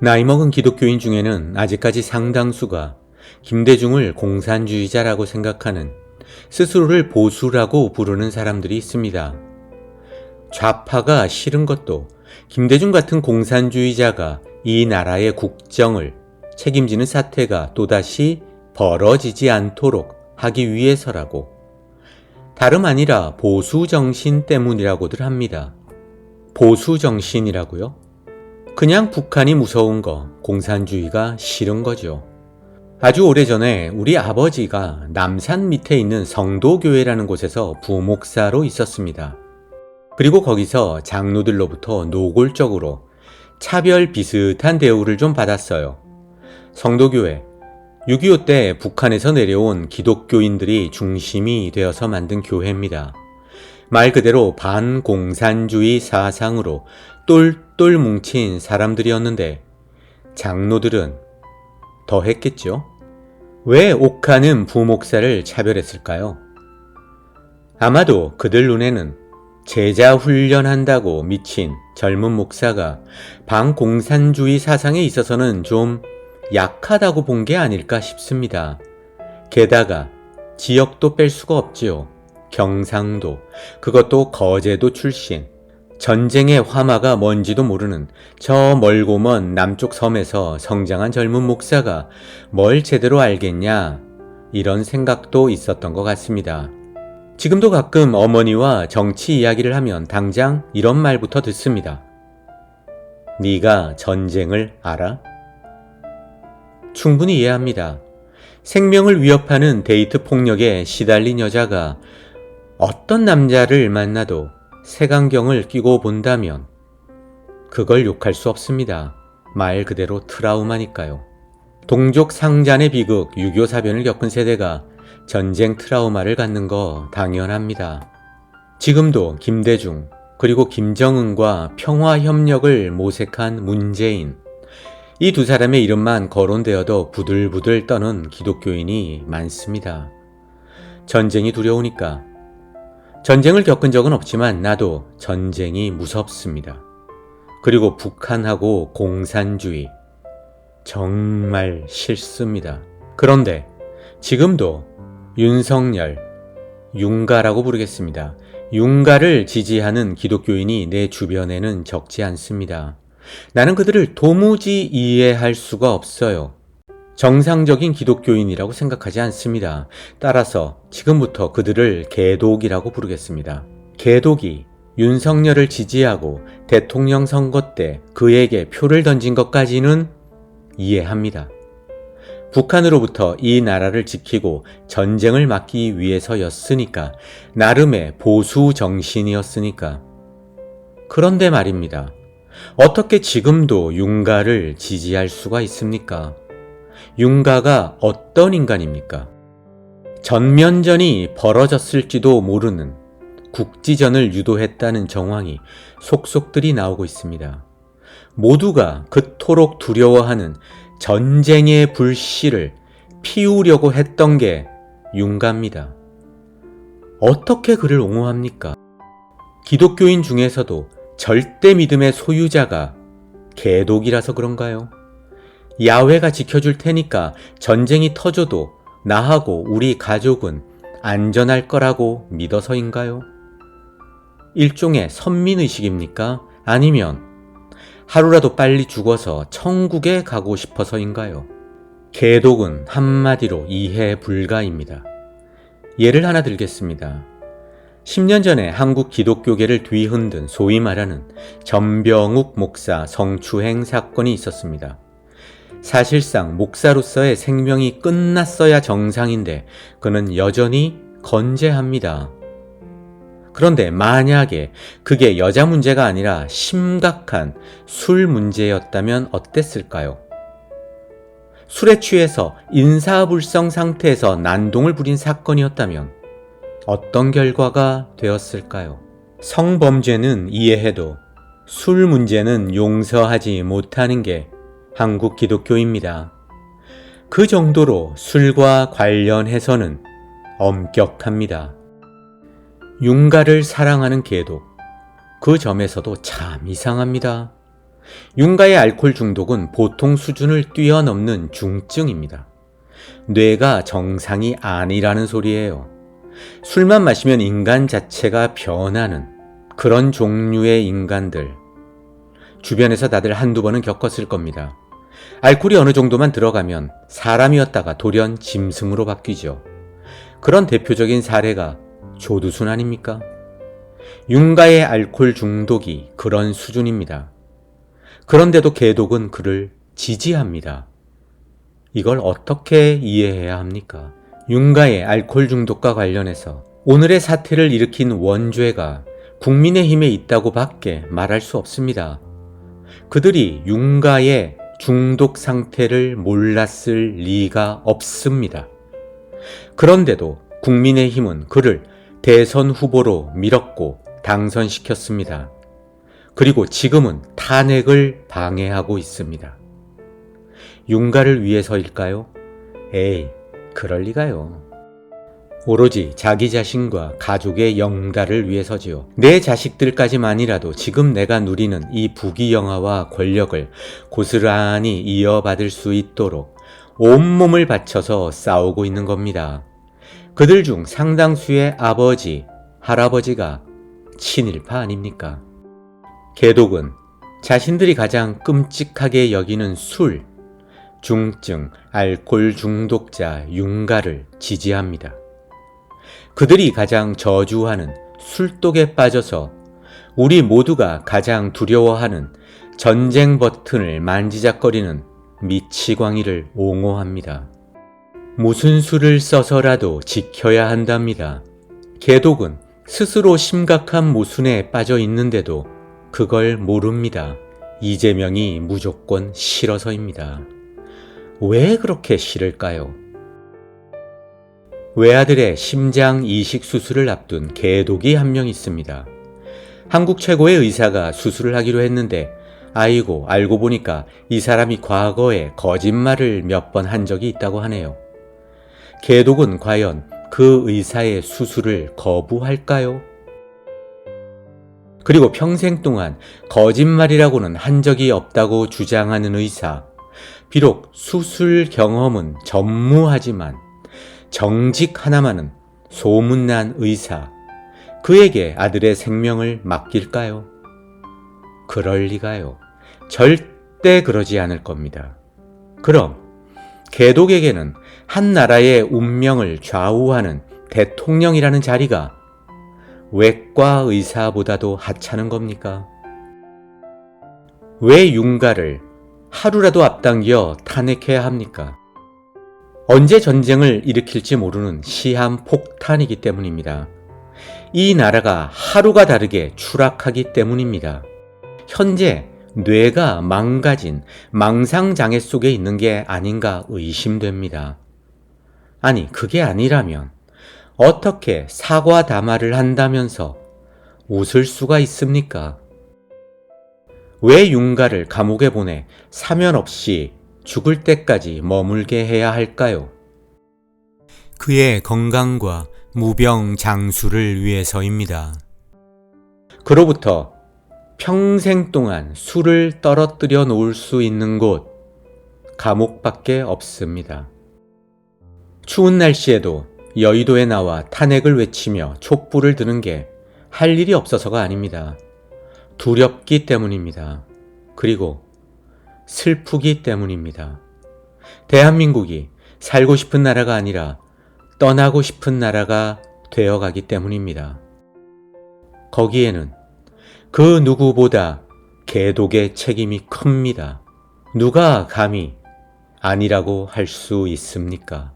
나이 먹은 기독교인 중에는 아직까지 상당수가 김대중을 공산주의자라고 생각하는, 스스로를 보수라고 부르는 사람들이 있습니다. 좌파가 싫은 것도 김대중 같은 공산주의자가 이 나라의 국정을 책임지는 사태가 또다시 벌어지지 않도록 하기 위해서라고, 다름 아니라 보수정신 때문이라고들 합니다. 보수정신이라고요? 그냥 북한이 무서운 거, 공산주의가 싫은 거죠. 아주 오래전에 우리 아버지가 남산 밑에 있는 성도교회라는 곳에서 부목사로 있었습니다. 그리고 거기서 장로들로부터 노골적으로 차별 비슷한 대우를 좀 받았어요. 성도교회, 6.25 때 북한에서 내려온 기독교인들이 중심이 되어서 만든 교회입니다. 말 그대로 반공산주의 사상으로 똘똘 뭉친 사람들이었는데 장로들은 더 했겠죠? 왜 옥하는 부목사를 차별했을까요? 아마도 그들 눈에는 제자 훈련한다고 미친 젊은 목사가 반공산주의 사상에 있어서는 좀 약하다고 본 게 아닐까 싶습니다. 게다가 지역도 뺄 수가 없지요. 경상도, 그것도 거제도 출신, 전쟁의 화마가 뭔지도 모르는 저 멀고 먼 남쪽 섬에서 성장한 젊은 목사가 뭘 제대로 알겠냐, 이런 생각도 있었던 것 같습니다. 지금도 가끔 어머니와 정치 이야기를 하면 당장 이런 말부터 듣습니다. 네가 전쟁을 알아? 충분히 이해합니다. 생명을 위협하는 데이트 폭력에 시달린 여자가 어떤 남자를 만나도 색안경을 끼고 본다면 그걸 욕할 수 없습니다. 말 그대로 트라우마니까요. 동족 상잔의 비극 6.25 사변을 겪은 세대가 전쟁 트라우마를 갖는 거 당연합니다. 지금도 김대중, 그리고 김정은과 평화협력을 모색한 문재인, 이 두 사람의 이름만 거론되어도 부들부들 떠는 기독교인이 많습니다. 전쟁이 두려우니까. 전쟁을 겪은 적은 없지만 나도 전쟁이 무섭습니다. 그리고 북한하고 공산주의, 정말 싫습니다. 그런데 지금도 윤석열, 윤가라고 부르겠습니다. 윤가를 지지하는 기독교인이 내 주변에는 적지 않습니다. 나는 그들을 도무지 이해할 수가 없어요. 정상적인 기독교인이라고 생각하지 않습니다. 따라서 지금부터 그들을 개독이라고 부르겠습니다. 개독이 윤석열을 지지하고 대통령 선거 때 그에게 표를 던진 것까지는 이해합니다. 북한으로부터 이 나라를 지키고 전쟁을 막기 위해서였으니까, 나름의 보수 정신이었으니까. 그런데 말입니다. 어떻게 지금도 윤가를 지지할 수가 있습니까? 윤가가 어떤 인간입니까? 전면전이 벌어졌을지도 모르는 국지전을 유도했다는 정황이 속속들이 나오고 있습니다. 모두가 그토록 두려워하는 전쟁의 불씨를 피우려고 했던 게 윤가입니다. 어떻게 그를 옹호합니까? 기독교인 중에서도 절대 믿음의 소유자가 개독이라서 그런가요? 야훼가 지켜줄 테니까 전쟁이 터져도 나하고 우리 가족은 안전할 거라고 믿어서인가요? 일종의 선민의식입니까? 아니면 하루라도 빨리 죽어서 천국에 가고 싶어서인가요? 개독은 한마디로 이해 불가입니다. 예를 하나 들겠습니다. 10년 전에 한국 기독교계를 뒤흔든 소위 말하는 전병욱 목사 성추행 사건이 있었습니다. 사실상 목사로서의 생명이 끝났어야 정상인데 그는 여전히 건재합니다. 그런데 만약에 그게 여자 문제가 아니라 심각한 술 문제였다면 어땠을까요? 술에 취해서 인사불성 상태에서 난동을 부린 사건이었다면 어떤 결과가 되었을까요? 성범죄는 이해해도 술 문제는 용서하지 못하는 게 한국 기독교입니다. 그 정도로 술과 관련해서는 엄격합니다. 윤가를 사랑하는 개독, 그 점에서도 참 이상합니다. 윤가의 알코올 중독은 보통 수준을 뛰어넘는 중증입니다. 뇌가 정상이 아니라는 소리예요. 술만 마시면 인간 자체가 변하는 그런 종류의 인간들, 주변에서 다들 한두 번은 겪었을 겁니다. 알코올이 어느 정도만 들어가면 사람이었다가 돌연 짐승으로 바뀌죠. 그런 대표적인 사례가 조두순 아닙니까? 윤가의 알코올 중독이 그런 수준입니다. 그런데도 개독은 그를 지지합니다. 이걸 어떻게 이해해야 합니까? 윤가의 알코올 중독과 관련해서 오늘의 사태를 일으킨 원죄가 국민의힘에 있다고 밖에 말할 수 없습니다. 그들이 윤가의 중독 상태를 몰랐을 리가 없습니다. 그런데도 국민의힘은 그를 대선 후보로 밀었고 당선시켰습니다. 그리고 지금은 탄핵을 방해하고 있습니다. 윤가를 위해서일까요? 에이, 그럴 리가요. 오로지 자기 자신과 가족의 영달을 위해서지요. 내 자식들까지만이라도 지금 내가 누리는 이 부귀영화와 권력을 고스란히 이어받을 수 있도록 온몸을 바쳐서 싸우고 있는 겁니다. 그들 중 상당수의 아버지, 할아버지가 친일파 아닙니까? 개독은 자신들이 가장 끔찍하게 여기는 술, 중증, 알코올 중독자 윤가를 지지합니다. 그들이 가장 저주하는 술독에 빠져서 우리 모두가 가장 두려워하는 전쟁 버튼을 만지작거리는 미치광이를 옹호합니다. 무슨 수를 써서라도 지켜야 한답니다. 개독은 스스로 심각한 모순에 빠져 있는데도 그걸 모릅니다. 이재명이 무조건 싫어서입니다. 왜 그렇게 싫을까요? 외아들의 심장 이식 수술을 앞둔 개독이 한 명 있습니다. 한국 최고의 의사가 수술을 하기로 했는데 아이고 알고 보니까 이 사람이 과거에 거짓말을 몇 번 한 적이 있다고 하네요. 개독은 과연 그 의사의 수술을 거부할까요? 그리고 평생 동안 거짓말이라고는 한 적이 없다고 주장하는 의사, 비록 수술 경험은 전무하지만 정직 하나만은 소문난 의사, 그에게 아들의 생명을 맡길까요? 그럴 리가요. 절대 그러지 않을 겁니다. 그럼 개독에게는 한 나라의 운명을 좌우하는 대통령이라는 자리가 외과 의사보다도 하찮은 겁니까? 왜 윤가를 하루라도 앞당겨 탄핵해야 합니까? 언제 전쟁을 일으킬지 모르는 시한 폭탄이기 때문입니다. 이 나라가 하루가 다르게 추락하기 때문입니다. 현재 뇌가 망가진 망상장애 속에 있는 게 아닌가 의심됩니다. 아니, 그게 아니라면 어떻게 사과 담화를 한다면서 웃을 수가 있습니까? 왜 윤가를 감옥에 보내 사면 없이 죽을 때까지 머물게 해야 할까요? 그의 건강과 무병장수를 위해서입니다. 그로부터 평생 동안 술을 떨어뜨려 놓을 수 있는 곳, 감옥밖에 없습니다. 추운 날씨에도 여의도에 나와 탄핵을 외치며 촛불을 드는 게 할 일이 없어서가 아닙니다. 두렵기 때문입니다. 그리고 슬프기 때문입니다. 대한민국이 살고 싶은 나라가 아니라 떠나고 싶은 나라가 되어가기 때문입니다. 거기에는 그 누구보다 개독의 책임이 큽니다. 누가 감히 아니라고 할 수 있습니까?